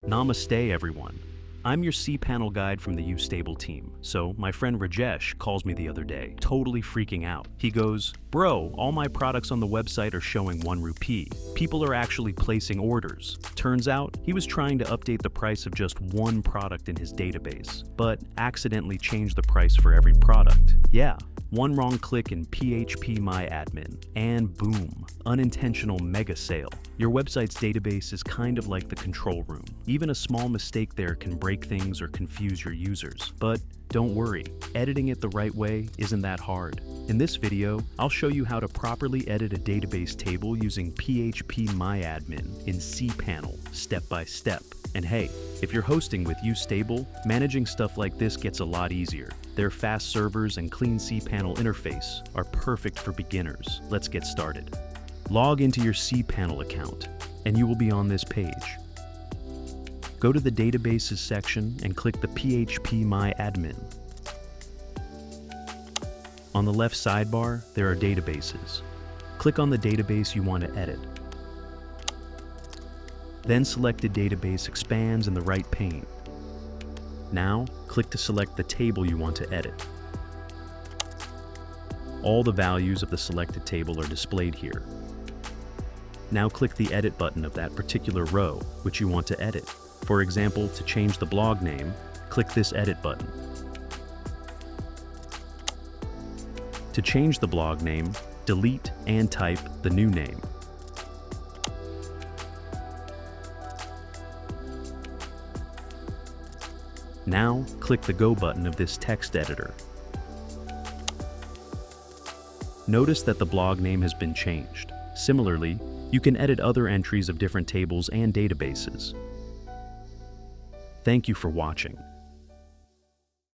Namaste, everyone. I'm your cPanel guide from the YouStable team. So my friend Rajesh calls me the other day, totally freaking out. He goes, "Bro, all my products on the website are showing 1 rupee. People are actually placing orders." Turns out, he was trying to update the price of just one product in his database, but accidentally changed the price for every product. Yeah. One wrong click in phpMyAdmin, and boom, unintentional mega sale. Your website's database is kind of like the control room. Even a small mistake there can break things or confuse your users. But don't worry, editing it the right way isn't that hard. In this video, I'll show you how to properly edit a database table using phpMyAdmin in cPanel, step by step. And hey, if you're hosting with YouStable, managing stuff like this gets a lot easier. Their fast servers and clean cPanel interface are perfect for beginners. Let's get started. Log into your cPanel account, and you will be on this page. Go to the Databases section and click the phpMyAdmin. On the left sidebar, there are databases. Click on the database you want to edit. Then selected database expands in the right pane. Now, click to select the table you want to edit. All the values of the selected table are displayed here. Now click the Edit button of that particular row, which you want to edit. For example, to change the blog name, click this Edit button. To change the blog name, delete and type the new name. Now, click the Go button of this text editor. Notice that the blog name has been changed. Similarly, you can edit other entries of different tables and databases. Thank you for watching.